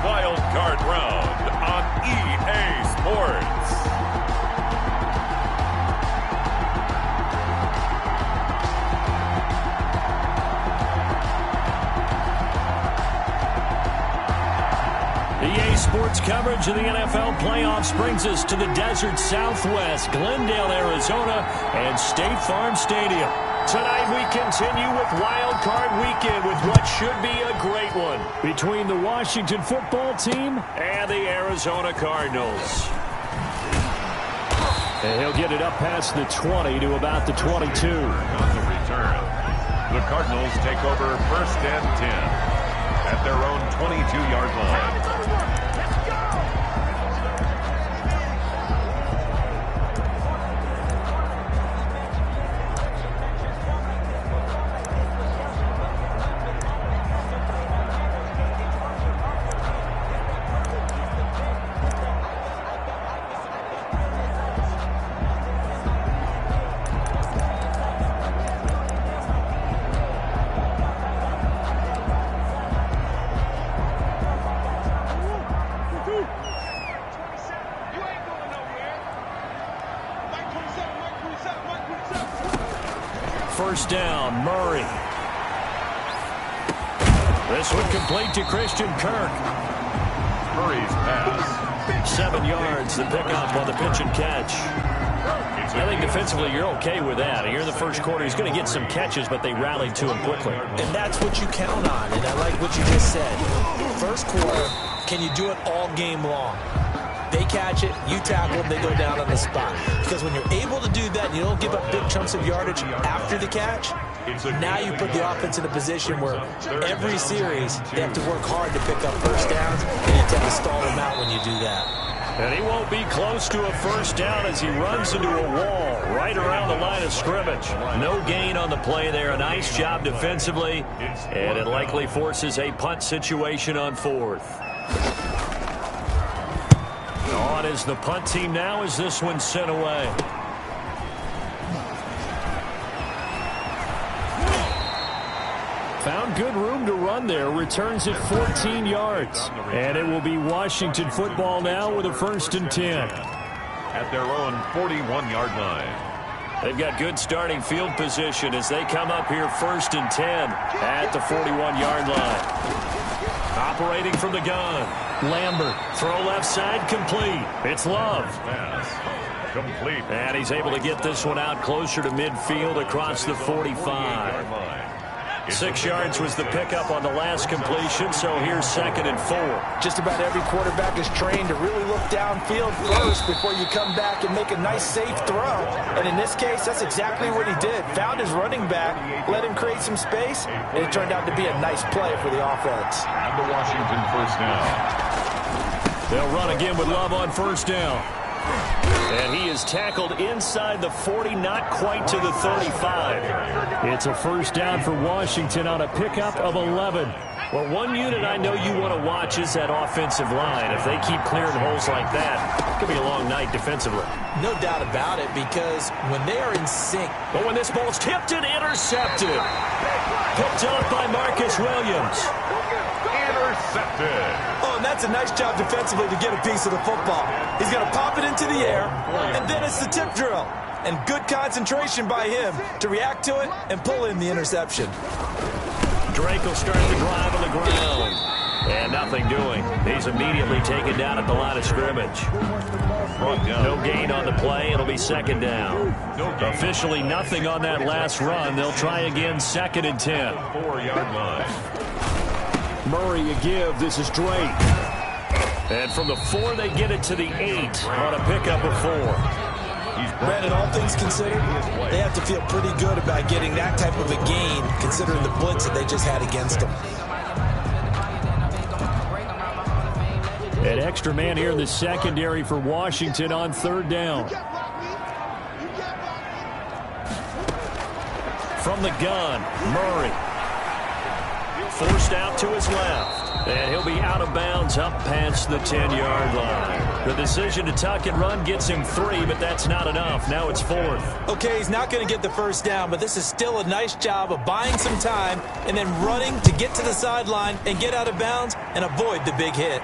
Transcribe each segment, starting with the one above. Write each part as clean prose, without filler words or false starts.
Wild Card Round on EA Sports. EA Sports coverage of the NFL playoffs brings us to the desert Southwest, Glendale, Arizona, and State Farm Stadium. Tonight we continue with Wild Card Weekend with what should be a great one between the Washington football team and the Arizona Cardinals. And he'll get it up past the 20 to about the 22. On the return, the Cardinals take over 1st and 10 at their own 22-yard line. First down, Murray. This one complete to Christian Kirk. Murray's pass. 7 yards, the pickup on the pitch and catch. I think defensively you're okay with that. Here in the first quarter, he's going to get some catches, but they rallied to him quickly. And that's what you count on, and I like what you just said. First quarter, can you do it all game long? They catch it, you tackle them, they go down on the spot. Because when you're able to do that and you don't give up big chunks of yardage after the catch, now you put the offense in a position where every series they have to work hard to pick up first downs, and you tend to stall them out when you do that. And he won't be close to a first down as he runs into a wall right around the line of scrimmage. No gain on the play there. A nice job defensively, and it likely forces a punt situation on 4th. On is the punt team now as this one's sent away. Found good room to run there. Returns it 14 yards. And it will be Washington football now with a 1st and 10. At their own 41-yard line. They've got good starting field position as they come up here 1st and 10 at the 41-yard line. Operating from the gun. Lambert, throw left side, complete. It's Love. Pass, complete. And he's able to get this one out closer to midfield across the 45. 6 yards was the pickup on the last completion, so here's 2nd and 4. Just about every quarterback is trained to really look downfield first before you come back and make a nice, safe throw. And in this case, that's exactly what he did. Found his running back, let him create some space, and it turned out to be a nice play for the offense. And the Washington first down. They'll run again with Love on 1st down. And he is tackled inside the 40, not quite to the 35. It's a first down for Washington on a pickup of 11. Well, one unit I know you want to watch is that offensive line. If they keep clearing holes like that, it could be a long night defensively. No doubt about it, because when they are in sync. But when this ball's tipped and intercepted. Picked up by Marcus Williams. Intercepted. Oh, and that's a nice job defensively to get a piece of the football. He's going to pop it into the air, and then it's the tip drill. And good concentration by him to react to it and pull in the interception. Drake will start the drive on the ground. And nothing doing. He's immediately taken down at the line of scrimmage. No gain on the play. It'll be 2nd down. Officially nothing on that last run. They'll try again 2nd and 10. 4-yard line. Murray a give. This is Drake. And from the 4, they get it to the 8 on a pickup of 4. Brandon, all things considered, they have to feel pretty good about getting that type of a gain, considering the blitz that they just had against them. An extra man here in the secondary for Washington on 3rd down. From the gun, Murray. forced out to his left. And he'll be out of bounds up past the 10-yard line. The decision to tuck and run gets him 3, but that's not enough. Now it's 4th. Okay, he's not going to get the first down, but this is still a nice job of buying some time and then running to get to the sideline and get out of bounds and avoid the big hit.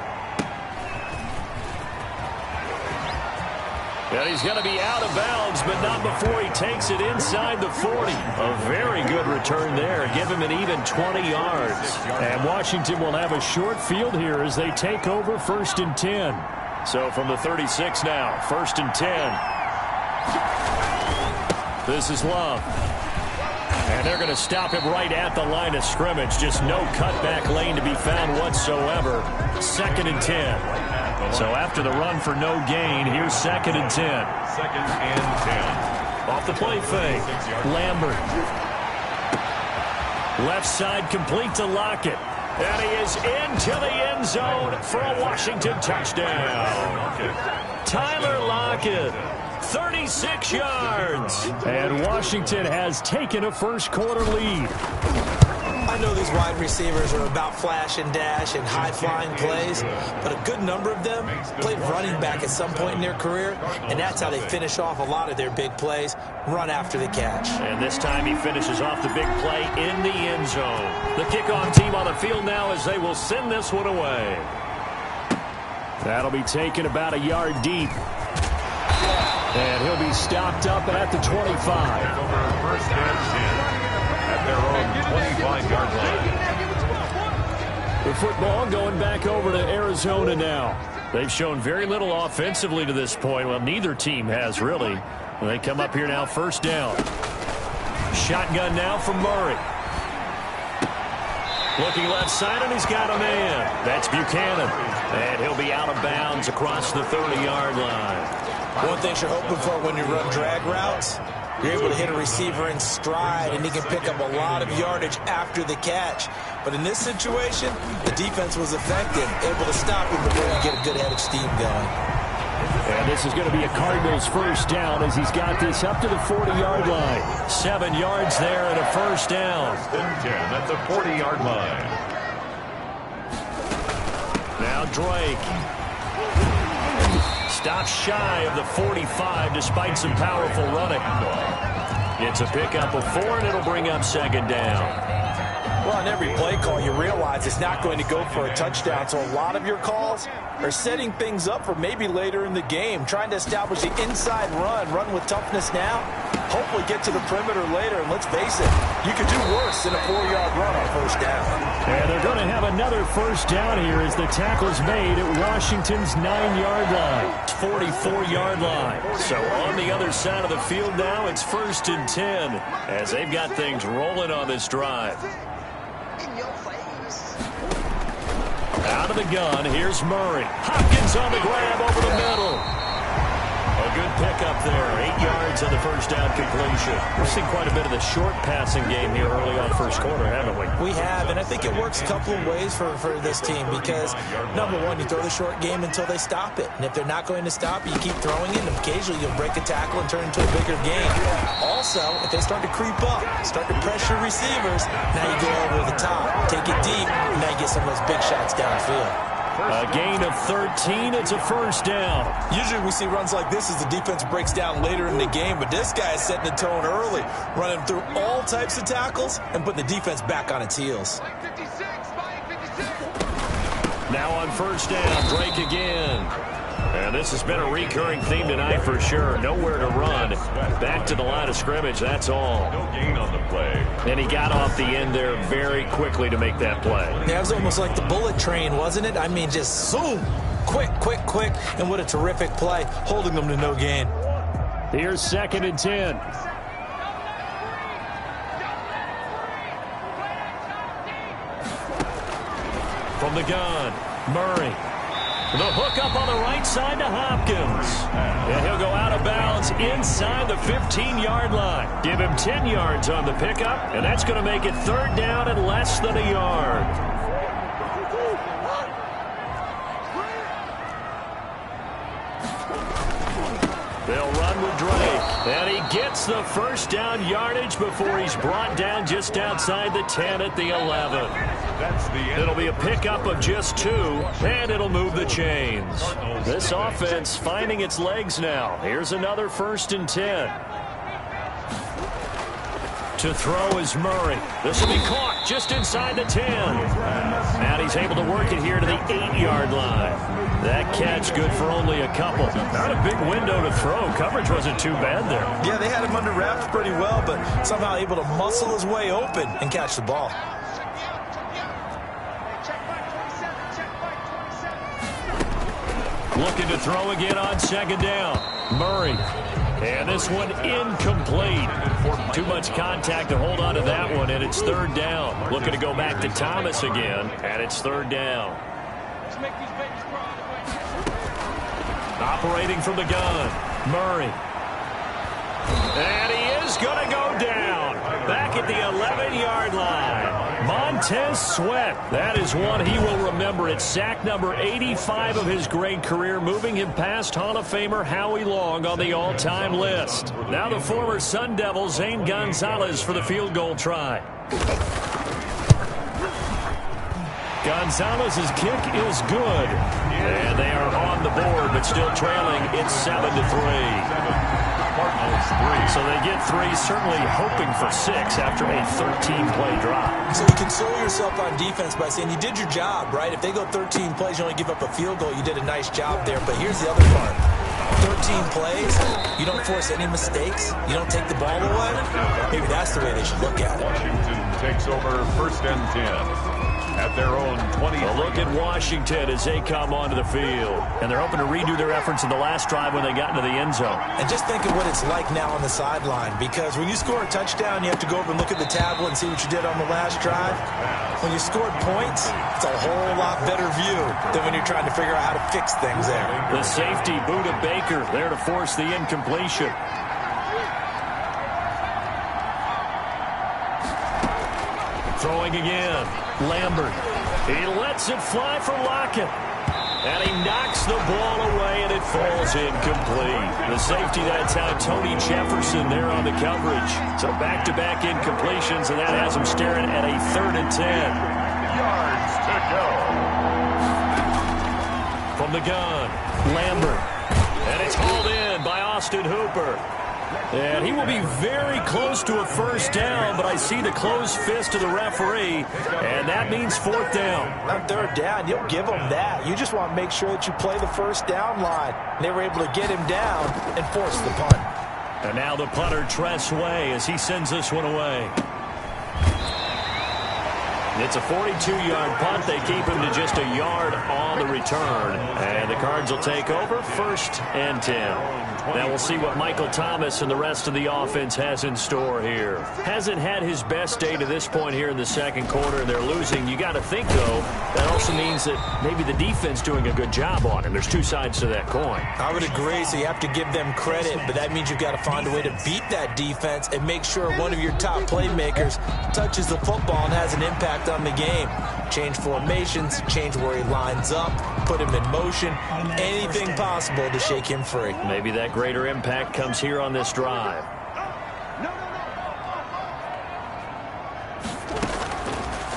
And he's going to be out of bounds, but not before he takes it inside the 40. A very good return there. Give him an even 20 yards. And Washington will have a short field here as they take over 1st and 10. So from the 36 now, 1st and 10. This is Love. And they're going to stop him right at the line of scrimmage. Just no cutback lane to be found whatsoever. 2nd and 10. So after the run for no gain, here's 2nd and 10. 2nd and 10. Off the play fake. Lambert. Left side complete to Lockett. And he is into the end zone for a Washington touchdown. Tyler Lockett, 36 yards. And Washington has taken a first quarter lead. I know these wide receivers are about flash and dash and high-flying plays, but a good number of them played running back at some point in their career, and that's how they finish off a lot of their big plays, run after the catch. And this time he finishes off the big play in the end zone. The kickoff team on the field now as they will send this one away. That'll be taken about a yard deep. And he'll be stopped up at the 25. Over 1st and 10. At their own 25-yard line. The football going back over to Arizona now. They've shown very little offensively to this point. Well, neither team has really. And they come up here now, 1st down. Shotgun now from Murray. Looking left side, and he's got a man. That's Buchanan. And he'll be out of bounds across the 30-yard line. One thing you're hoping for when you run drag routes, you're able to hit a receiver in stride, and he can pick up a lot of yardage after the catch. But in this situation, the defense was effective, able to stop him before you get a good head of steam going. And this is going to be a Cardinals first down as he's got this up to the 40-yard line. 7 yards there and a first down. 1st and 10 at the 40-yard line. Now Drake. Stops shy of the 45 despite some powerful running. It's a pickup of 4, and it'll bring up 2nd down. Well, on every play call, you realize it's not going to go for a touchdown, so a lot of your calls are setting things up for maybe later in the game, trying to establish the inside run with toughness now, hopefully get to the perimeter later, and let's face it, you could do worse than a 4-yard run on 1st down. And they're going to have another first down here as the tackle's made at Washington's 9-yard line, 44-yard line. So on the other side of the field now, it's 1st and 10 as they've got things rolling on this drive. Out of the gun, here's Murray. Hopkins on the grab over the middle. A good pickup there. 8 yards on the first down completion. We've seen quite a bit of the short passing game here early on first quarter, haven't we? We have, and I think it works a couple of ways for this team because, number one, you throw the short game until they stop it. And if they're not going to stop it, you keep throwing it, and occasionally you'll break a tackle and turn into a bigger game. Also, if they start to creep up, start to pressure receivers, now you go over the top, take it deep, and now you get some of those big shots downfield. A gain of 13. It's a first down. Usually we see runs like this as the defense breaks down later in the game, but this guy is setting the tone early, running through all types of tackles and putting the defense back on its heels. Now on first down, Drake again. And this has been a recurring theme tonight for sure. Nowhere to run. Back to the line of scrimmage, that's all. No gain on the play. And he got off the end there very quickly to make that play. Yeah, it was almost like the bullet train, wasn't it? I mean, just zoom. Quick, quick, quick. And what a terrific play, holding them to no gain. Here's 2nd and 10. From the gun, Murray. The hook up on the right side to Hopkins. And he'll go out of bounds inside the 15-yard line. Give him 10 yards on the pickup, and that's going to make it 3rd down and less than a yard. They'll run with Drake, and he gets the first down yardage before he's brought down just outside the 10 at the 11. That's the end. It'll be a pickup of just 2, and it'll move the chains. This offense finding its legs now. Here's another 1st and 10. To throw is Murray. This will be caught just inside the 10. And he's able to work it here to the 8-yard line. That catch good for only a couple. Not a big window to throw. Coverage wasn't too bad there. Yeah, they had him under wraps pretty well, but somehow able to muscle his way open and catch the ball. Looking to throw again on 2nd down. Murray. And this one incomplete. Too much contact to hold on to that one, and it's 3rd down. Looking to go back to Thomas again, and it's 3rd down. Operating from the gun, Murray. And he is going to go down. Back at the 11-yard line. Montez Sweat. That is one he will remember. It's sack number 85 of his great career, moving him past Hall of Famer Howie Long on the all-time list. Now the former Sun Devil, Zane Gonzalez, for the field goal try. Gonzalez's kick is good. And they are on the board, but still trailing. It's 7-3. So they get 3, certainly hoping for 6 after a 13-play drive. So you console yourself on defense by saying you did your job, right? If they go 13 plays, you only give up a field goal, you did a nice job there. But here's the other part. 13 plays, you don't force any mistakes, you don't take the ball away. Maybe that's the way they should look at it. Washington takes over 1st and 10. At their own 20. A look at Washington as they come onto the field. And they're hoping to redo their efforts in the last drive when they got into the end zone. And just think of what it's like now on the sideline, because when you score a touchdown, you have to go over and look at the tablet and see what you did on the last drive. When you scored points, it's a whole lot better view than when you're trying to figure out how to fix things there. The safety, Buda Baker, there to force the incompletion. Throwing again. Lambert. He lets it fly for Lockett. And he knocks the ball away, and it falls incomplete. The safety that time, Tony Jefferson, there on the coverage. So back-to-back incompletions, and that has him staring at a 3rd and 10. Yards to go. From the gun, Lambert. And it's hauled in by Austin Hooper. And he will be very close to a 1st down, but I see the closed fist of the referee, and that means 4th down. On 3rd down, you'll give them that. You just want to make sure that you play the 1st down line. And they were able to get him down and force the punt. And now the punter, Tress Way, as he sends this one away. It's a 42-yard punt. They keep him to just a yard on the return. And the Cards will take over 1st and 10. Now we'll see what Michael Thomas and the rest of the offense has in store here. Hasn't had his best day to this point here in the 2nd quarter, and they're losing. You got to think, though, that also means that maybe the defense doing a good job on him. There's 2 sides to that coin. I would agree, so you have to give them credit, but that means you've got to find a way to beat that defense and make sure one of your top playmakers touches the football and has an impact on the game. Change formations, change where he lines up, put him in motion, anything possible to shake him free. Maybe that greater impact comes here on this drive.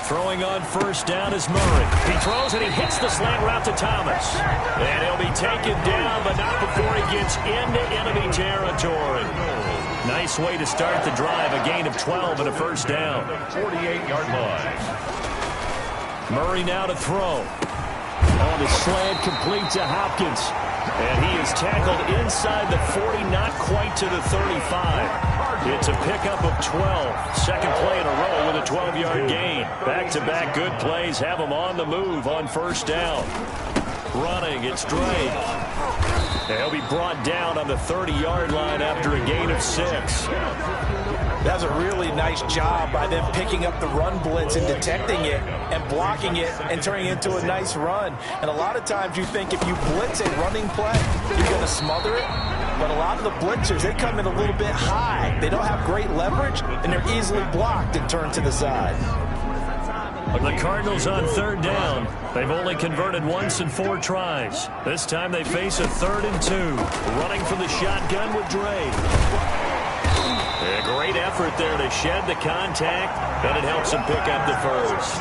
Throwing on 1st down is Murray. He throws and he hits the slant route to Thomas. And he'll be taken down, but not before he gets into enemy territory. Nice way to start the drive. A gain of 12 and a 1st down. 48-yard line. Murray now to throw. On the slant, complete to Hopkins. And he is tackled inside the 40, not quite to the 35. It's a pickup of 12. Second play in a row with a 12-yard gain. Back-to-back good plays have him on the move on 1st down. Running, it's Drake. He'll be brought down on the 30-yard line after a gain of 6. That's a really nice job by them picking up the run blitz and detecting it and blocking it and turning it into a nice run. And a lot of times you think if you blitz a running play, you're going to smother it. But a lot of the blitzers, they come in a little bit high. They don't have great leverage, and they're easily blocked and turned to the side. The Cardinals on 3rd down. They've only converted once in 4 tries. This time they face a 3rd and 2. Running for the shotgun with Drake. A great effort there to shed the contact, and it helps him pick up the 1st.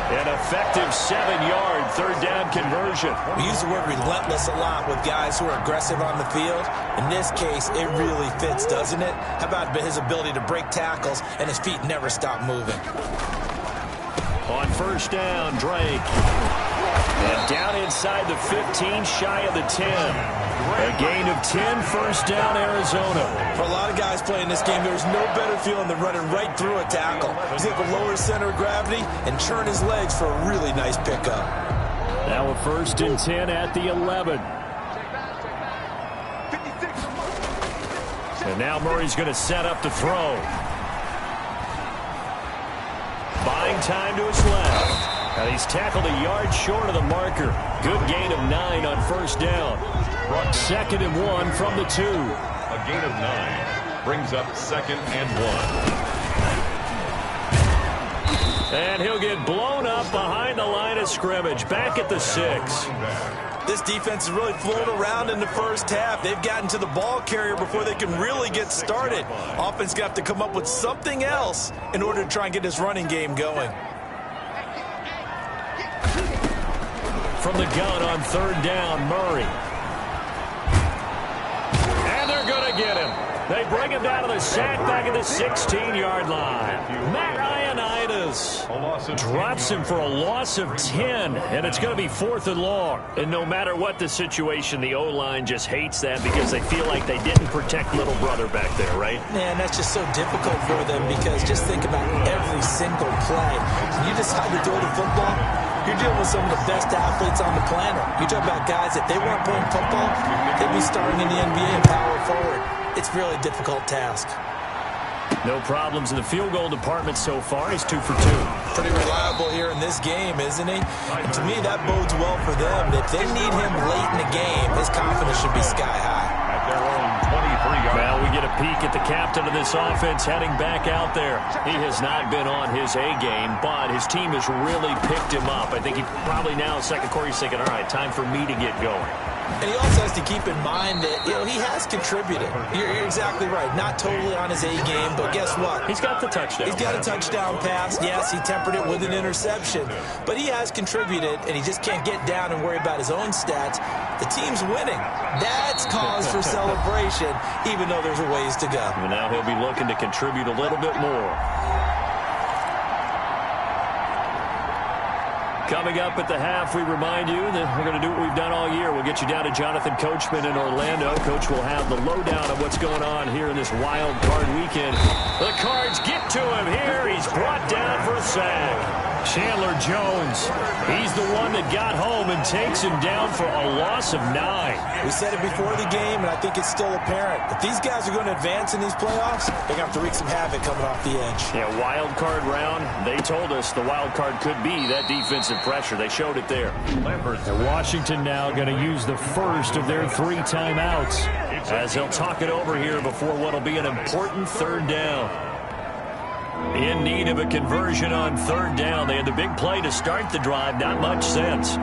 An effective 7-yard third down conversion. We use the word relentless a lot with guys who are aggressive on the field. In this case, it really fits, doesn't it? How about his ability to break tackles and his feet never stop moving? On first down, Drake. And down inside the 15, shy of the 10. A gain of 10, first down, Arizona. For a lot of guys playing this game, there's no better feeling than running right through a tackle. He's able to lower his center of gravity and churn his legs for a really nice pickup. Now a first and 10 at the 11. And now Murray's going to set up to throw. Buying time to his left. And he's tackled a yard short of the marker. Good gain of 9 on first down. Second and 1 from the 2. A gain of 9 brings up second and 1. And he'll get blown up behind the line of scrimmage. Back at the 6. This defense has really flown around in the first half. They've gotten to the ball carrier before they can really get started. Offense got to come up with something else in order to try and get this running game going. From the gun on third down, Murray. And they're going to get him. They bring him down to the sack back at the 16-yard line. Matt Ioannidis drops him for a loss of 10, and it's going to be 4th and long. And no matter what the situation, the O-line just hates that because they feel like they didn't protect little brother back there, right? Man, that's just so difficult for them because just think about every single play. When you decide to throw the football, you're dealing with some of the best athletes on the planet. You talk about guys, if they weren't playing football, they'd be starting in the NBA and power forward. It's really a difficult task. No problems in the field goal department so far. He's 2 for 2. Pretty reliable here in this game, isn't he? And to me, that bodes well for them. If they need him late in the game, his confidence should be sky high. At their own 23-yard. Well, we get a peek at the captain of this offense heading back out there. He has not been on his A game, but his team has really picked him up. I think he probably now, second quarter, he's thinking, all right, time for me to get going. And he also has to keep in mind that, he has contributed. You're exactly right. Not totally on his A game, but guess what? He's got the touchdown. He's got a touchdown pass. Yes, he tempered it with an interception. But he has contributed, and he just can't get down and worry about his own stats. The team's winning. That's cause for celebration, even though there's a ways to go. And now he'll be looking to contribute a little bit more. Coming up at the half, we remind you that we're going to do what we've done all year. We'll get you down to Jonathan Coachman in Orlando. Coach will have the lowdown of what's going on here in this wild card weekend. The Cards get to him here. He's brought down for a sack. Chandler Jones, he's the one that got home and takes him down for a loss of 9. We said it before the game, and I think it's still apparent. If these guys are going to advance in these playoffs, they're going to have to wreak some havoc coming off the edge. Yeah, wild card round. They told us the wild card could be that defensive pressure. They showed it there. And Washington now going to use the first of their 3 timeouts as they'll talk it over here before what will be an important third down. In need of a conversion on third down. They had the big play to start the drive. Not much sense.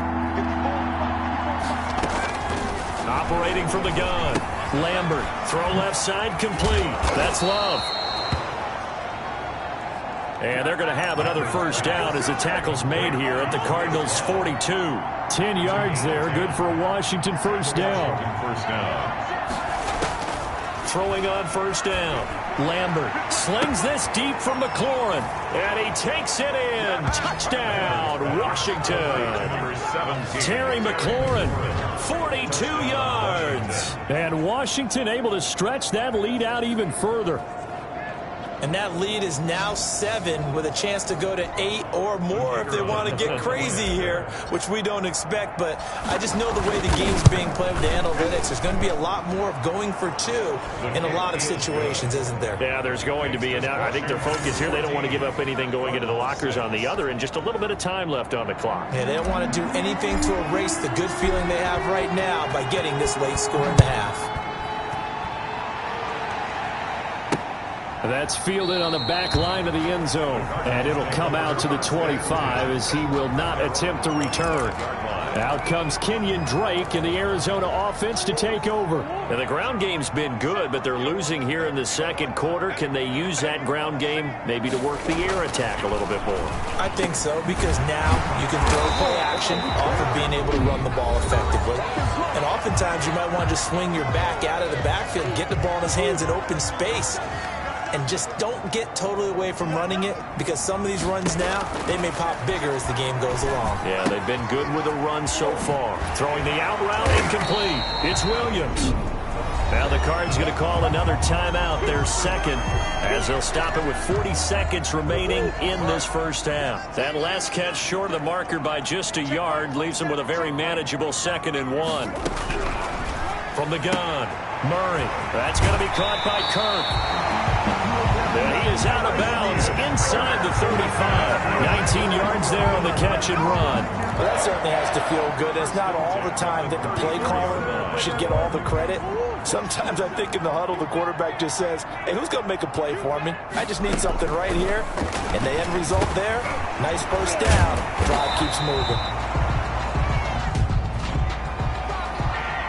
Operating from the gun. Lambert. Throw left side complete. That's Love. And they're going to have another first down as the tackle's made here at the Cardinals' 42. 10 yards there. Good for a Washington first down. Throwing on first down. Lambert slings this deep from McLaurin. And he takes it in. Touchdown, Washington. Terry McLaurin, 42 yards. And Washington able to stretch that lead out even further. And that lead is now 7 with a chance to go to 8 or more if they want to get crazy here, which we don't expect. But I just know the way the game's being played with the analytics, there's going to be a lot more of going for 2 in a lot of situations, isn't there? Yeah, there's going to be. And I think their focus here, they don't want to give up anything going into the lockers on the other, and just a little bit of time left on the clock. Yeah, they don't want to do anything to erase the good feeling they have right now by getting this late score in the half. That's fielded on the back line of the end zone. And it'll come out to the 25 as he will not attempt to return. Out comes Kenyon Drake and the Arizona offense to take over. Now, the ground game's been good, but they're losing here in the second quarter. Can they use that ground game maybe to work the air attack a little bit more? I think so, because now you can throw play action off of being able to run the ball effectively. And oftentimes you might want to just swing your back out of the backfield, get the ball in his hands in open space, and just don't get totally away from running it, because some of these runs now, they may pop bigger as the game goes along. Yeah, they've been good with the run so far. Throwing the out route incomplete. It's Williams. Now the Cards going to call another timeout, their second, as they'll stop it with 40 seconds remaining in this first half. That last catch short of the marker by just a yard leaves them with a very manageable 2nd and 1. From the gun, Murray. That's going to be caught by Kirk. And he is out of bounds inside the 35. 19 yards there on the catch and run. Well, that certainly has to feel good. It's not all the time that the play caller should get all the credit. Sometimes I think in the huddle, the quarterback just says, hey, who's going to make a play for me? I just need something right here. And the end result there, nice first down. Drive keeps moving.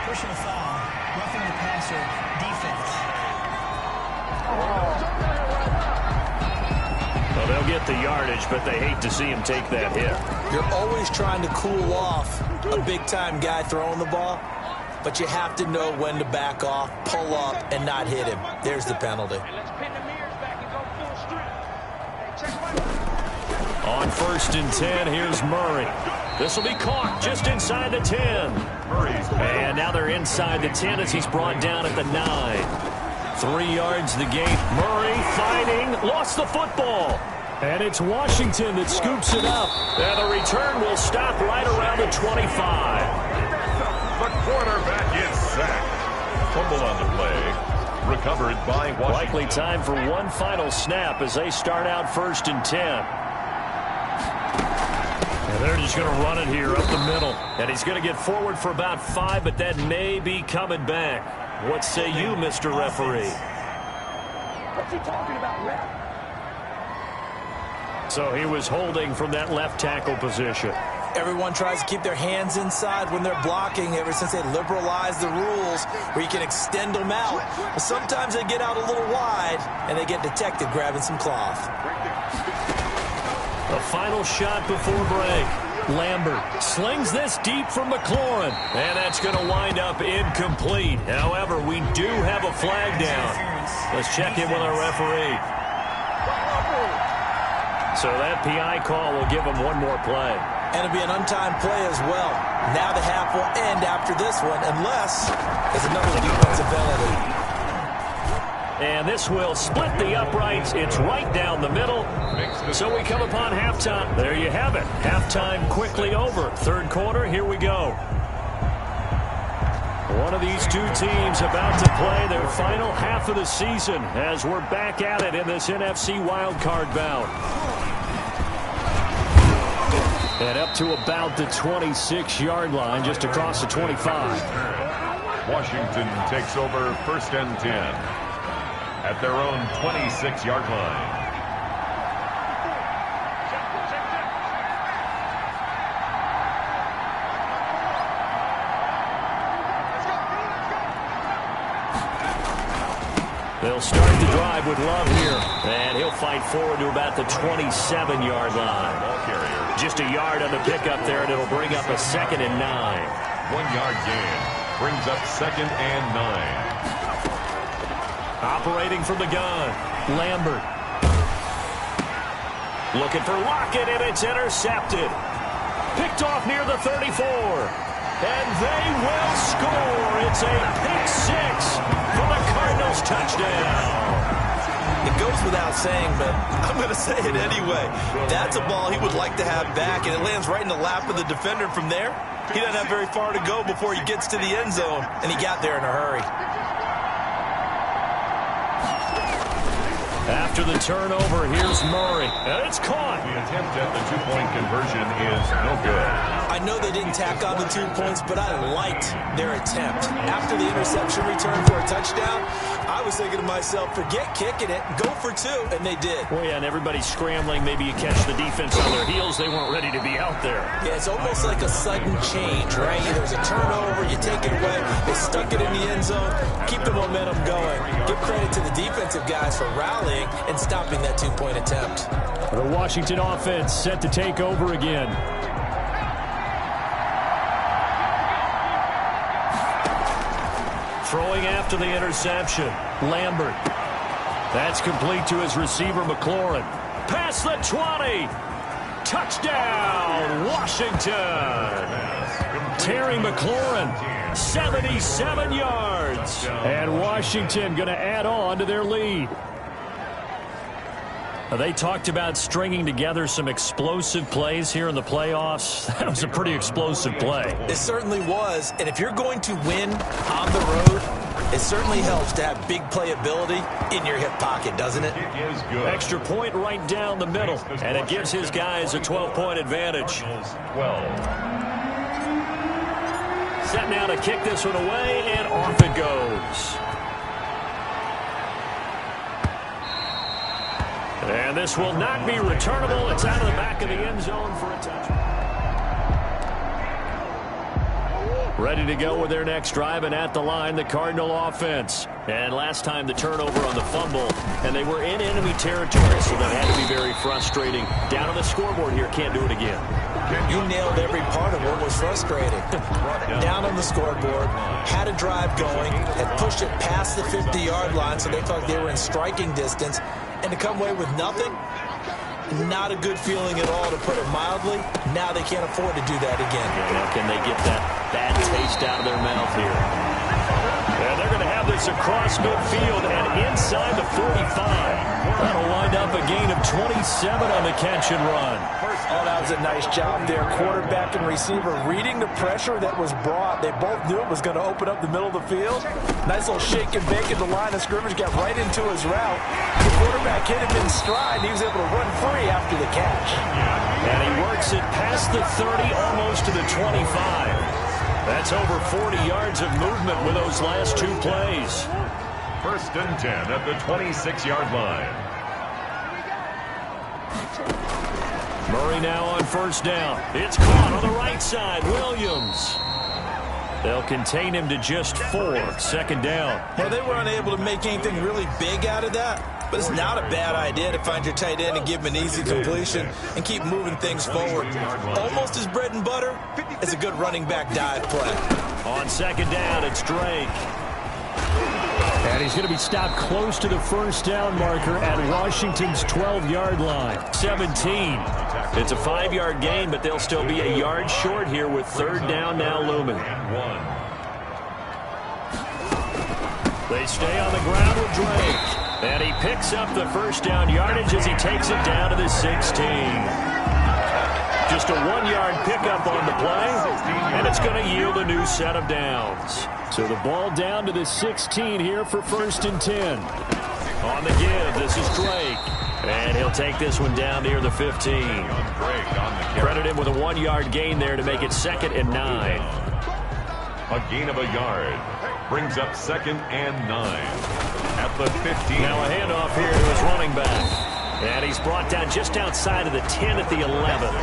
Personal foul, roughing the passer, defense. Well, they'll get the yardage, but they hate to see him take that hit. You're always trying to cool off a big-time guy throwing the ball, but you have to know when to back off, pull up, and not hit him. There's the penalty. On 1st and 10, here's Murray. This will be caught just inside the 10. And now they're inside the 10 as he's brought down at the 9. 3 yards the gain. Murray fighting, lost the football. And it's Washington that scoops it up. And the return will stop right around the 25. The quarterback is sacked. Fumble on the play. Recovered by Washington. Likely time for one final snap as they start out 1st and 10. And they're just going to run it here up the middle. And he's going to get forward for about 5, but that may be coming back. What say you, Mr. Referee? What's he talking about, ref? So he was holding from that left tackle position. Everyone tries to keep their hands inside when they're blocking ever since they liberalized the rules where you can extend them out. But sometimes they get out a little wide and they get detected grabbing some cloth. A final shot before break. Lambert slings this deep from McLaurin. And that's going to wind up incomplete. However, we do have a flag down. Let's check in with our referee. So that PI call will give them one more play. And it'll be an untimed play as well. Now the half will end after this one, unless there's another defensive penalty. And this will split the uprights. It's right down the middle. So we come upon halftime. There you have it. Halftime quickly over. 3rd quarter, here we go. One of these two teams about to play their final half of the season as we're back at it in this NFC wildcard bout. And up to about the 26-yard line, just across the 25. Washington takes over 1st and 10 at their own 26-yard line. They'll start the drive with Love here. And he'll fight forward to about the 27-yard line. Ball carrier. Just a yard on the pickup there, and it'll bring up a 2nd and 9. 1-yard gain. Brings up 2nd and 9. Operating from the gun, Lambert. Looking for Lockett, and it's intercepted. Picked off near the 34. And they will score. It's a pick 6 for the Cardinals touchdown. It goes without saying, but I'm going to say it anyway. That's a ball he would like to have back, and it lands right in the lap of the defender from there. He doesn't have very far to go before he gets to the end zone, and he got there in a hurry. After the turnover, here's Murray. And it's caught. The attempt at the 2-point conversion is no good. I I know they didn't tack on the 2 points, but I liked their attempt. After the interception return for a touchdown, I was thinking to myself, forget kicking it, go for 2, and they did. Well, yeah, and everybody's scrambling. Maybe you catch the defense on their heels. They weren't ready to be out there. Yeah, it's almost like a sudden change, right? There's a turnover, you take it away, they stuck it in the end zone, keep the momentum going. Give credit to the defensive guys for rallying and stopping that 2-point attempt. The Washington offense set to take over again. Throwing after the interception, Lambert. That's complete to his receiver, McLaurin. Past the 20. Touchdown, Washington. Terry McLaurin, 77 yards. And Washington going to add on to their lead. They talked about stringing together some explosive plays here in the playoffs. That was a pretty explosive play. It certainly was. And if you're going to win on the road, it certainly helps to have big playability in your hip pocket, doesn't it? Extra point right down the middle. And it gives his guys a 12-point advantage. 12. Set now to kick this one away, and off it goes. And this will not be returnable. It's out of the back of the end zone for a touchdown. Ready to go with their next drive, and at the line, the Cardinal offense. And last time the turnover on the fumble, and they were in enemy territory, so that had to be very frustrating. Down on the scoreboard here, can't do it again. You nailed every part of what was frustrating. Down on the scoreboard, had a drive going, had pushed it past the 50-yard line, so they felt they were in striking distance. And to come away with nothing, not a good feeling at all, to put it mildly. Now they can't afford to do that again. Now can they get that bad taste out of their mouth here? And they're going to have this across midfield and inside the 45. That'll wind up a gain of 27 on the catch and run. Oh, that was a nice job there. Quarterback and receiver reading the pressure that was brought. They both knew it was going to open up the middle of the field. Nice little shake and bake at the line of scrimmage. Got right into his route. The quarterback hit him in stride. He was able to run free after the catch. And he works it past the 30, almost to the 25. That's over 40 yards of movement with those last 2 plays. 1st and 10 at the 26-yard line. Murray now on 1st down. It's caught on the right side. Williams. They'll contain him to just 4. 2nd down. Well, they were unable to make anything really big out of that, but it's not a bad idea to find your tight end and give him an easy completion and keep moving things forward. Almost as bread and butter as a good running back dive play. On 2nd down, it's Drake. And he's going to be stopped close to the 1st down marker at Washington's 12-yard line. 17. It's a 5-yard gain, but they'll still be a yard short here with 3rd down now looming. They stay on the ground with Drake. And he picks up the 1st down yardage as he takes it down to the 16. Just a 1-yard pickup on the play, and it's going to yield a new set of downs. So the ball down to the 16 here for 1st and 10. On the give, this is Drake. And he'll take this one down near the 15. Credit him with a 1-yard gain there to make it 2nd and 9. A gain of a yard brings up 2nd and 9 at the 15. Now a handoff here to his running back. And he's brought down just outside of the 10 at the 11.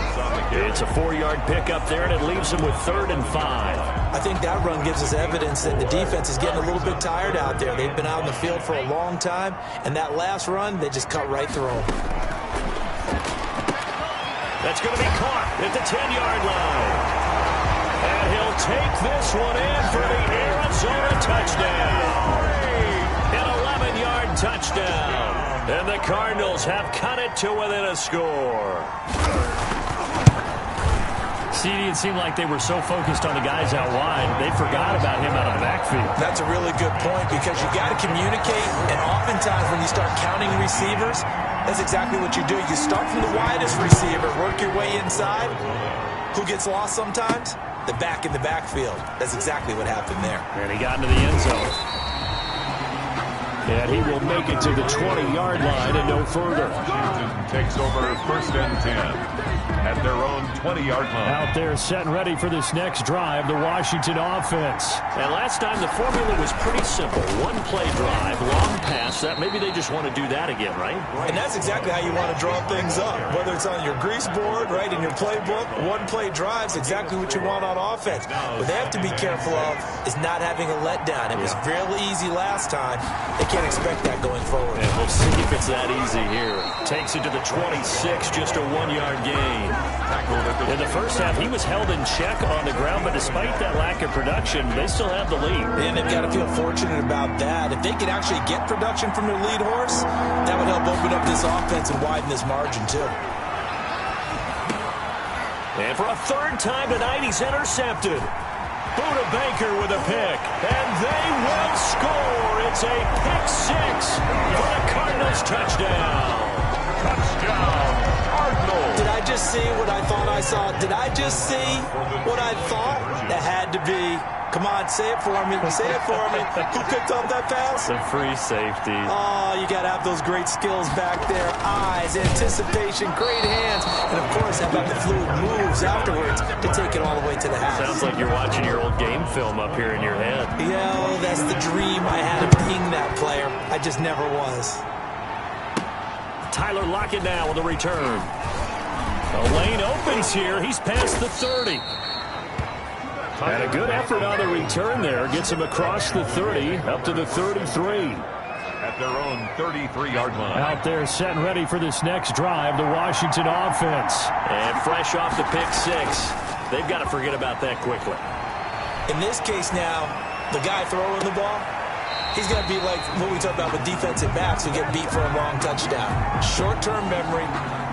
It's a 4-yard pickup there, and it leaves him with 3rd and 5. I think that run gives us evidence that the defense is getting a little bit tired out there. They've been out in the field for a long time, and that last run, they just cut right through them. That's going to be caught at the 10-yard line. And he'll take this one in for the Arizona touchdown. An 11-yard touchdown. And the Cardinals have cut it to within a score. CD, it seemed like they were so focused on the guys out wide, they forgot about him out of the backfield. That's a really good point, because you got to communicate, and oftentimes when you start counting receivers, that's exactly what you do. You start from the widest receiver, work your way inside. Who gets lost sometimes? The back in the backfield. That's exactly what happened there. And he got into the end zone. And he will make it to the 20-yard line and no further. Washington takes over 1st and 10. at their own 20-yard line. Out there set and ready for this next drive, the Washington offense. And last time the formula was pretty simple. One play drive, long pass. That maybe they just want to do that again, right? And that's exactly how you want to draw things up. Whether it's on your grease board, right, in your playbook, one play drive's exactly what you want on offense. What they have to be careful of is not having a letdown. It was really easy last time. They can't expect that going forward. And we'll see if it's that easy here. Takes it to the 26, just a 1-yard gain. In the first half, he was held in check on the ground, but despite that lack of production, they still have the lead. And they've got to feel fortunate about that. If they could actually get production from their lead horse, that would help open up this offense and widen this margin, too. And for a third time tonight, he's intercepted. Buda Baker with a pick, and they will score. It's a pick six for the Cardinals touchdown. Touchdown, Cardinals. Did I just see what I thought I saw? Did I just see what I thought? That had to be. Come on, say it for me. Say it for me. Who picked up that pass? The free safety. Oh, you got to have those great skills back there. Eyes, anticipation, great hands. And, of course, how about the fluid moves afterwards to take it all the way to the house. Sounds like you're watching your old game film up here in your head. Yeah, well, that's the dream I had of being that player. I just never was. Tyler Lockett now with a return. The lane opens here. He's past the 30. And a good effort on the return there. Gets him across the 30, up to the 33. At their own 33-yard line. Out there set and ready for this next drive, the Washington offense. And fresh off the pick six. They've got to forget about that quickly. In this case now, the guy throwing the ball, he's going to be like what we talk about with defensive backs who get beat for a long touchdown. Short-term memory,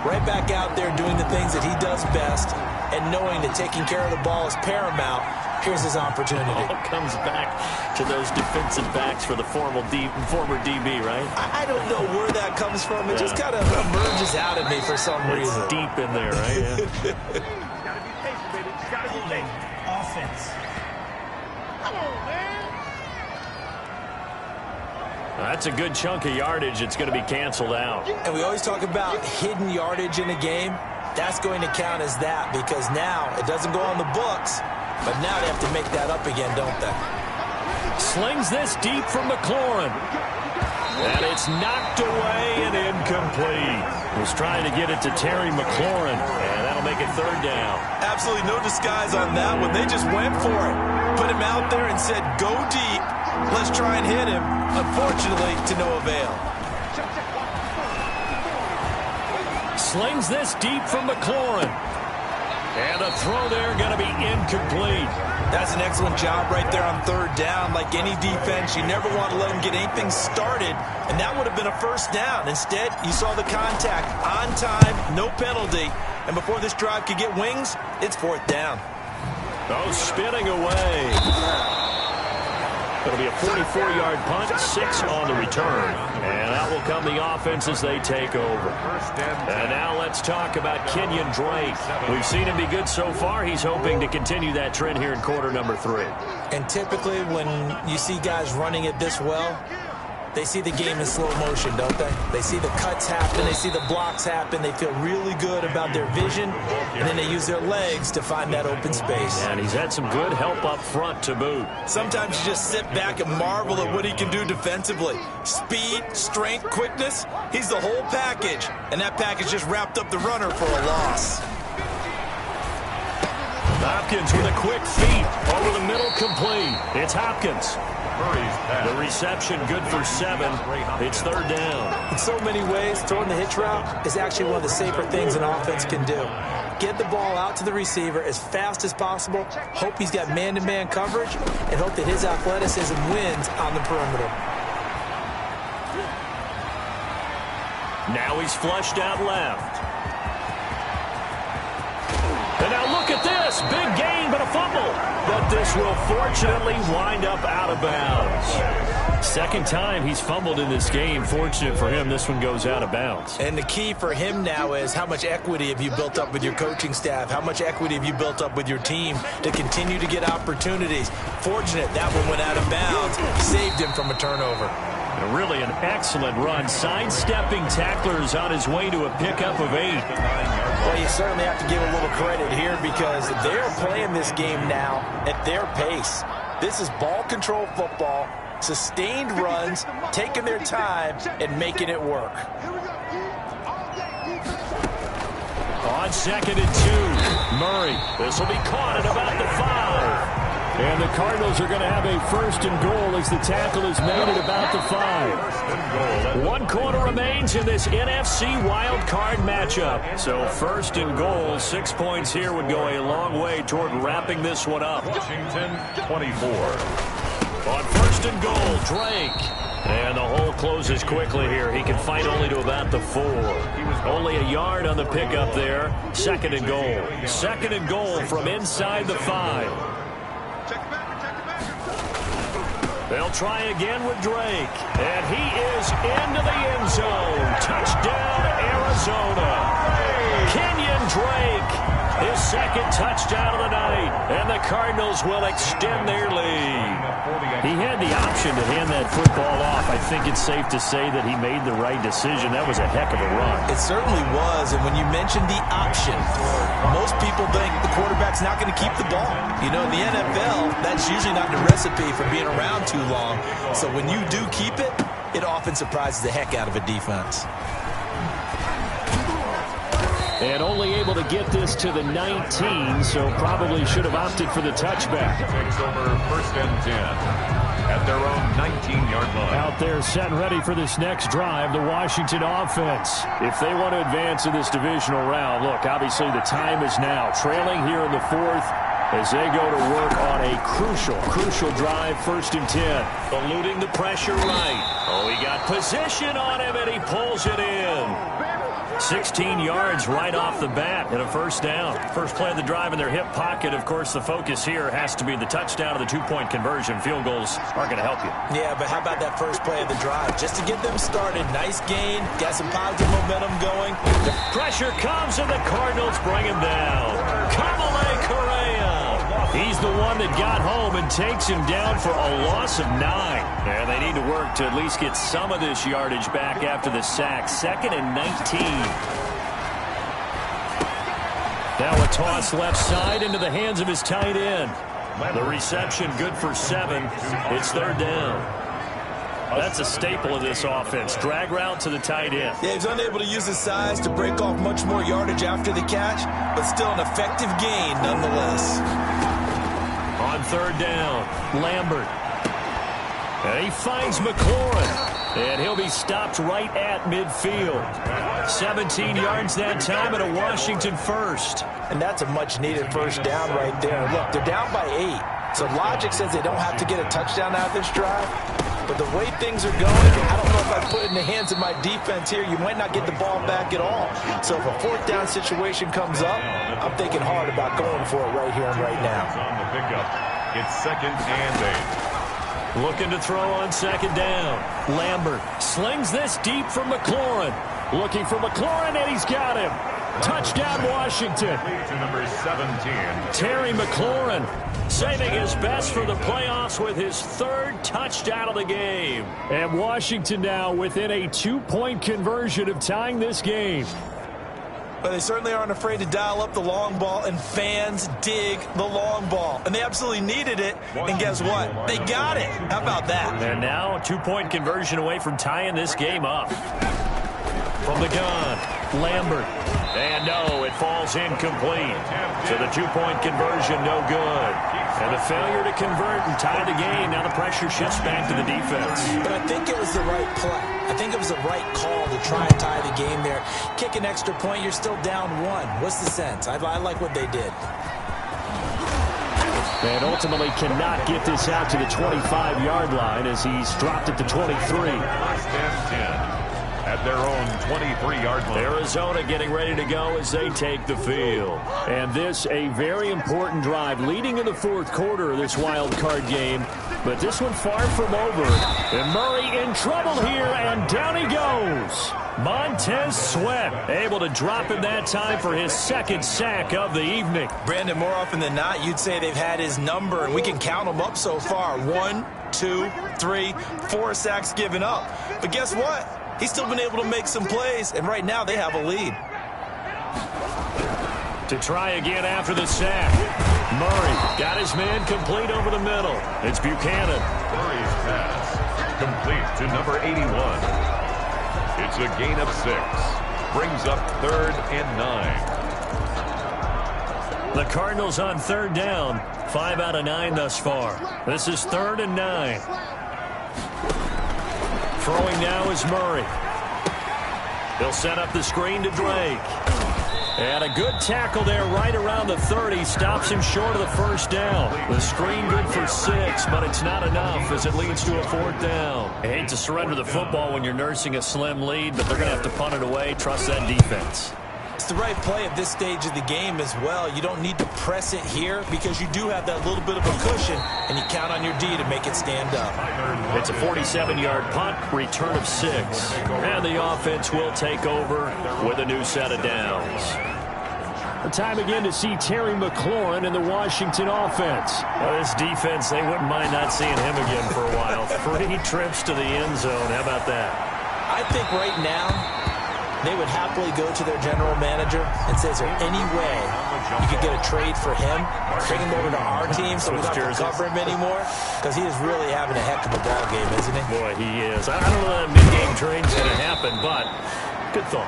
right back out there doing the things that he does best, and knowing that taking care of the ball is paramount. Here's his opportunity. All comes back to those defensive backs for the former DB, right? I don't know where that comes from. It just kind of emerges out of me for some reason. It's deep in there, right? Yeah. Gotta be patient, baby. Just gotta be patient. Offense. Come on, man. That's a good chunk of yardage. It's going to be canceled out. And we always talk about hidden yardage in a game. That's going to count as that because now it doesn't go on the books, but now they have to make that up again, don't they? Slings this deep from McLaurin. And it's knocked away and incomplete. Was trying to get it to Terry McLaurin, and that'll make it third down. Absolutely no disguise on that one. They just went for it. Put him out there and said, go deep. Let's try and hit him. Unfortunately, to no avail. Slings this deep from McLaurin. And the throw there going to be incomplete. That's an excellent job right there on third down. Like any defense, you never want to let them get anything started, and that would have been a first down. Instead, you saw the contact on time, no penalty, and before this drive could get wings, it's fourth down. Oh, spinning away. It'll be a 44-yard punt, 6 on the return. And out will come the offense as they take over. And now let's talk about Kenyon Drake. We've seen him be good so far. He's hoping to continue that trend here in quarter number 3. And typically when you see guys running it this well, they see the game in slow motion, don't they? They see the cuts happen. They see the blocks happen. They feel really good about their vision, and then they use their legs to find that open space. And he's had some good help up front to boot. Sometimes you just sit back and marvel at what he can do defensively. Speed, strength, quickness, he's the whole package. And that package just wrapped up the runner for a loss. Hopkins with a quick feed over the middle, complete. It's Hopkins. The reception good for 7. It's third down. In so many ways, throwing the hitch route is actually one of the safer things an offense can do. Get the ball out to the receiver as fast as possible, hope he's got man-to-man coverage, and hope that his athleticism wins on the perimeter. Now he's flushed out left. And now look at this. Big gain, but a fumble. But this will fortunately wind up out of bounds. Second time he's fumbled in this game. Fortunate for him, this one goes out of bounds. And the key for him now is how much equity have you built up with your coaching staff? How much equity have you built up with your team to continue to get opportunities? Fortunate that one went out of bounds. Saved him from a turnover. Really an excellent run, sidestepping tacklers on his way to a pickup of 8. Well, you certainly have to give a little credit here because they're playing this game now at their pace. This is ball control football, sustained runs, taking their time, and making it work. On 2nd and 2, Murray. This will be caught at about the 5. And the Cardinals are going to have a 1st and goal as the tackle is made at about the 5. 1 quarter remains in this NFC wild card matchup. So 1st and goal, 6 points here would go a long way toward wrapping this one up. Washington 24. On 1st and goal, Drake. And the hole closes quickly here. He can fight only to about the 4. Only a yard on the pickup there. 2nd and goal. 2nd and goal from inside the 5. They'll try again with Drake. And he is into the end zone. Touchdown, Arizona. Kenyon Drake, his 2nd touchdown of the night. And the Cardinals will extend their lead. He had the option to hand that football off. I think it's safe to say that he made the right decision. That was a heck of a run. It certainly was. And when you mentioned the option, most people think the quarterback's not going to keep the ball. You know, in the NFL, that's usually not the recipe for being around too long. So when you do keep it, it often surprises the heck out of a defense. And only able to get this to the 19, so probably should have opted for the touchback. Takes over 1st and 10 at their own 19-yard line. Out there set and ready for this next drive, the Washington offense. If they want to advance in this divisional round, look, obviously the time is now. Trailing here in the 4th as they go to work on a crucial drive, 1st and 10. Eluding the pressure right. Oh, he got position on him, and he pulls it in. 16 yards right off the bat and a 1st down. First play of the drive in their hip pocket. Of course, the focus here has to be the touchdown of the 2-point conversion. Field goals aren't going to help you. Yeah, but how about that first play of the drive? Just to get them started. Nice gain. Got some positive momentum going. The pressure comes and the Cardinals bring him down. Kamale Correa. He's the one that got home and takes him down for a loss of 9. And they need to work to at least get some of this yardage back after the sack. 2nd and 19. Now a toss left side into the hands of his tight end. The reception good for 7. It's 3rd down. That's a staple of this offense. Drag route to the tight end. Yeah, he's unable to use his size to break off much more yardage after the catch, but still an effective gain nonetheless. On 3rd down, Lambert. And he finds McLaurin. And he'll be stopped right at midfield. 17 yards that time and a Washington 1st. And that's a much-needed 1st down right there. Look, they're down by 8. So logic says they don't have to get a touchdown out of this drive. But the way things are going, I don't know if I put it in the hands of my defense here. You might not get the ball back at all. So if a 4th down situation comes up, I'm thinking hard about going for it right here and right now. On the pickup, it's 2nd and 8. Looking to throw on 2nd down. Lambert slings this deep from McLaurin. Looking for McLaurin, and he's got him. Touchdown, Washington. To number 17. Terry McLaurin saving his best for the playoffs with his 3rd touchdown of the game. And Washington now within a 2-point conversion of tying this game. But they certainly aren't afraid to dial up the long ball, and fans dig the long ball. And they absolutely needed it, and guess what? They got it. How about that? And now a 2-point conversion away from tying this game up. From the gun, Lambert. And no, it falls incomplete. So the 2-point conversion, no good. And the failure to convert and tie the game. Now the pressure shifts back to the defense. But I think it was the right play. I think it was the right call to try and tie the game there. Kick an extra point, you're still down 1. What's the sense? I like what they did. And ultimately cannot get this out to the 25-yard line as he's dropped it to 23. 1st and 10 at at their own 23-yard line. Arizona getting ready to go as they take the field. And this a very important drive leading in the fourth quarter of this wild card game. But this one far from over. And Murray in trouble here, and down he goes. Montez Sweat able to drop in that time for his second sack of the evening. Brandon, more often than not, you'd say they've had his number, and we can count them up so far. 1, 2, 3, 4 sacks given up. But guess what? He's still been able to make some plays, and right now they have a lead. To try again after the sack. Murray got his man complete over the middle. It's Buchanan. Murray's pass complete to number 81. It's a gain of 6. Brings up 3rd and 9. The Cardinals on 3rd down. 5 out of 9 thus far. This is 3rd and 9. Throwing now is Murray. He'll set up the screen to Drake. And a good tackle there right around the 30. Stops him short of the first down. The screen good for 6, but it's not enough as it leads to a 4th down. I hate to surrender the football when you're nursing a slim lead, but they're going to have to punt it away. Trust that defense. It's the right play at this stage of the game as well. You don't need to press it here because you do have that little bit of a cushion, and you count on your D to make it stand up. It's a 47-yard punt, return of 6. And the offense will take over with a new set of downs. The time again to see Terry McLaurin in the Washington offense. Well, this defense, they wouldn't mind not seeing him again for a while. 3 trips to the end zone. How about that? I think right now they would happily go to their general manager and say, is there any way you could get a trade for him, bring him over to our team so we don't have to cover him anymore? Because he is really having a heck of a ball game, isn't he? Boy, he is. I don't know that mid-game trade's going to happen, but good thought.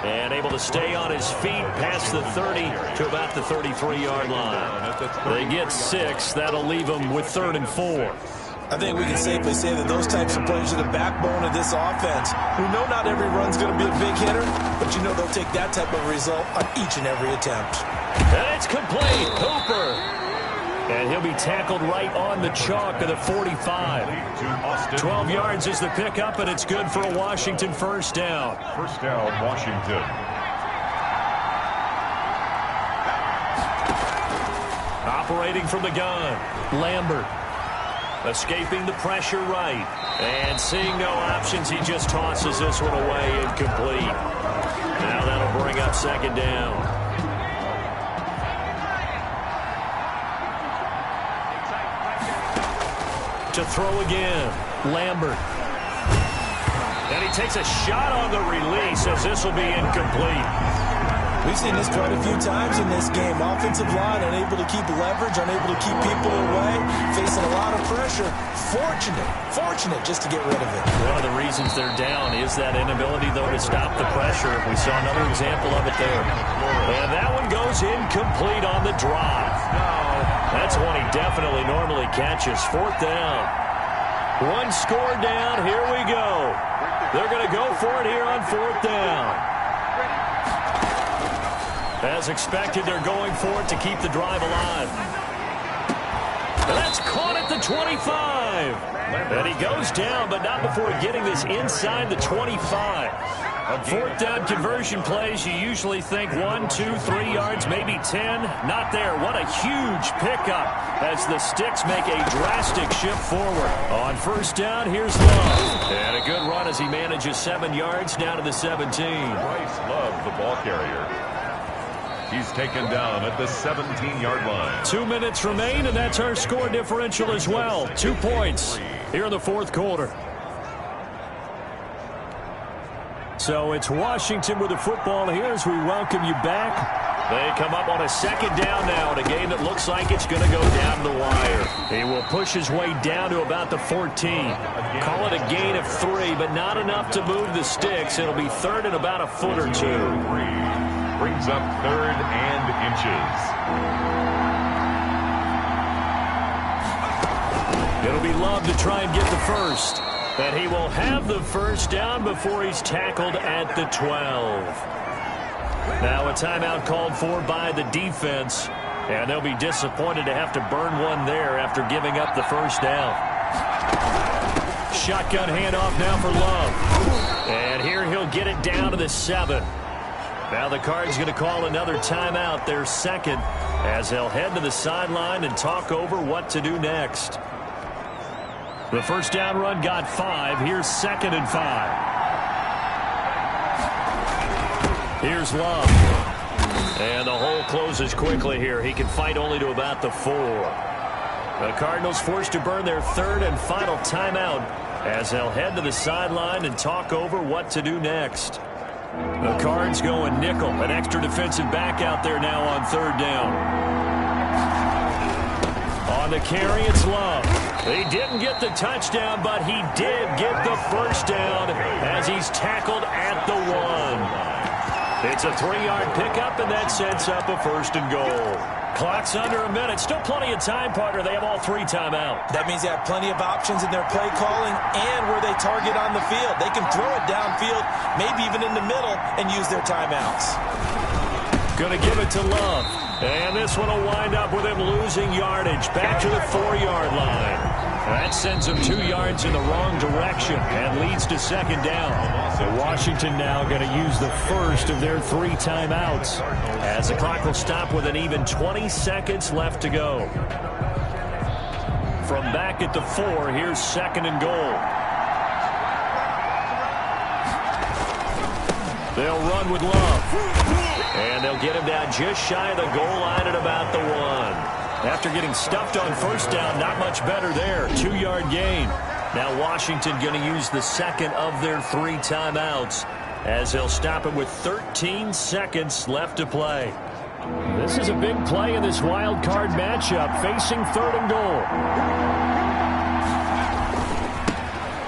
And able to stay on his feet past the 30 to about the 33-yard line. They get 6. That'll leave them with 3rd and 4. I think we can safely say that those types of plays are the backbone of this offense. We know not every run's going to be a big hitter, but you know they'll take that type of result on each and every attempt. And it's complete. Hooper. And he'll be tackled right on the chalk of the 45. 12 yards is the pickup, and it's good for a Washington first down. First down, Washington. Operating from the gun, Lambert. Escaping the pressure right. And seeing no options, he just tosses this one away incomplete. Now that'll bring up 2nd down. To throw again, Lambert. And he takes a shot on the release as this will be incomplete. We've seen this quite a few times in this game. Offensive line unable to keep leverage, unable to keep people away, facing a lot of pressure. Fortunate just to get rid of it. One of the reasons they're down is that inability, though, to stop the pressure. We saw another example of it there. And that one goes incomplete on the drive. That's one he definitely normally catches. 4th down. 1 score down. Here we go. They're going to go for it here on 4th down. As expected, they're going for it to keep the drive alive. And that's caught at the 25. And he goes down, but not before getting this inside the 25. On 4th down conversion plays, you usually think 1, 2, 3 yards, maybe 10. Not there. What a huge pickup as the Sticks make a drastic shift forward. On 1st down, here's Love. And a good run as he manages 7 yards down to the 17. Bryce Love, the ball carrier. He's taken down at the 17-yard line. 2 minutes remain, and that's our score differential as well. 2 points here in the 4th quarter. So it's Washington with the football here as we welcome you back. They come up on a 2nd down now in a game that looks like it's going to go down the wire. He will push his way down to about the 14. Call it a gain of 3, but not enough to move the Sticks. It'll be 3rd and about a foot or 2. Brings up 3rd and inches. It'll be Love to try and get the first. And he will have the first down before he's tackled at the 12. Now a timeout called for by the defense. And they'll be disappointed to have to burn one there after giving up the first down. Shotgun handoff now for Love. And here he'll get it down to the 7. Now the Cards going to call another timeout, their second, as they'll head to the sideline and talk over what to do next. The first down run got 5. Here's 2nd and 5. Here's Love. And the hole closes quickly here. He can fight only to about the 4. The Cardinals forced to burn their third and final timeout as they'll head to the sideline and talk over what to do next. The Cards going nickel, an extra defensive back out there now on 3rd down. On the carry, it's Love. He didn't get the touchdown, but he did get the first down as he's tackled at the 1. It's a 3-yard pickup, and that sets up a 1st and goal. Clock's under a minute. Still plenty of time, partner. They have all 3 timeouts. That means they have plenty of options in their play calling and where they target on the field. They can throw it downfield, maybe even in the middle, and use their timeouts. Going to give it to Love. And this one will wind up with him losing yardage. Back to the 4-yard line. That sends him 2 yards in the wrong direction and leads to 2nd down. So Washington now going to use the first of their 3 timeouts as the clock will stop with an even 20 seconds left to go. From back at the 4, here's 2nd and goal. They'll run with Love. And they'll get him down just shy of the goal line at about the 1. After getting stuffed on 1st down, not much better there. 2-yard gain. Now Washington going to use the second of their 3 timeouts as they'll stop it with 13 seconds left to play. This is a big play in this wild card matchup, facing 3rd and goal.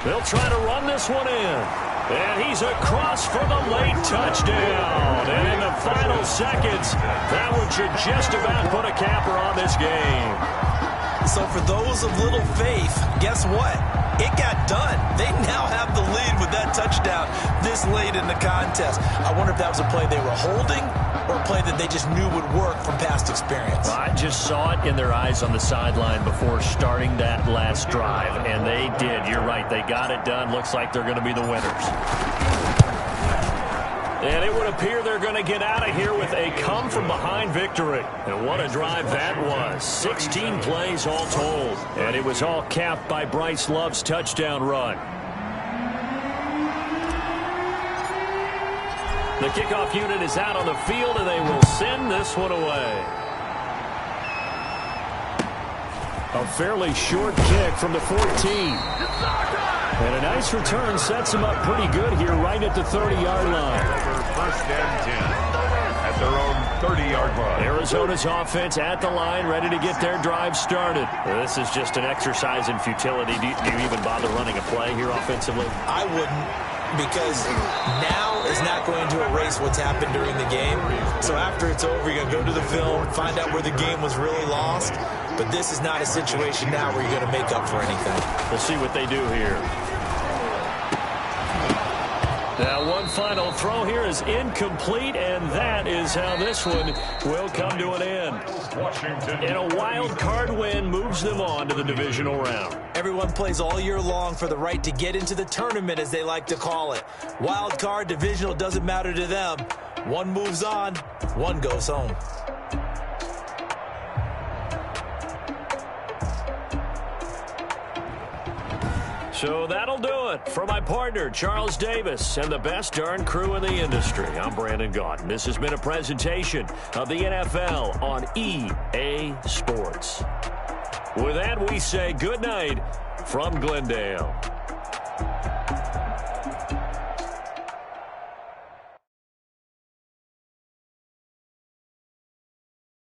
They'll try to run this one in. And he's across for the late touchdown. And in the final seconds, that one should just about put a capper on this game. So for those of little faith, guess what? It got done. They now have the lead with that touchdown this late in the contest. I wonder if that was a play they were holding or a play that they just knew would work from past experience. I just saw it in their eyes on the sideline before starting that last drive, and they did. You're right. They got it done. Looks like they're going to be the winners. And it would appear they're going to get out of here with a come-from-behind victory. And what a drive that was. 16 plays all told. And it was all capped by Bryce Love's touchdown run. The kickoff unit is out on the field, and they will send this one away. A fairly short kick from the 14. And a nice return sets them up pretty good here right at the 30-yard line. 1st and 10 at their own 30-yard line. Arizona's offense at the line, ready to get their drive started. This is just an exercise in futility. Do you even bother running a play here offensively? I wouldn't, because now is not going to erase what's happened during the game. So after it's over, you're going to go to the film, find out where the game was really lost. But this is not a situation now where you're going to make up for anything. We'll see what they do here. Now one final throw here is incomplete, and that is how this one will come to an end. And a wild card win moves them on to the divisional round. Everyone plays all year long for the right to get into the tournament, as they like to call it. Wild card, divisional, doesn't matter to them. One moves on, one goes home. So that'll do it for my partner, Charles Davis, and the best darn crew in the industry. I'm Brandon Gaudin. This has been a presentation of the NFL on EA Sports. With that, we say good night from Glendale.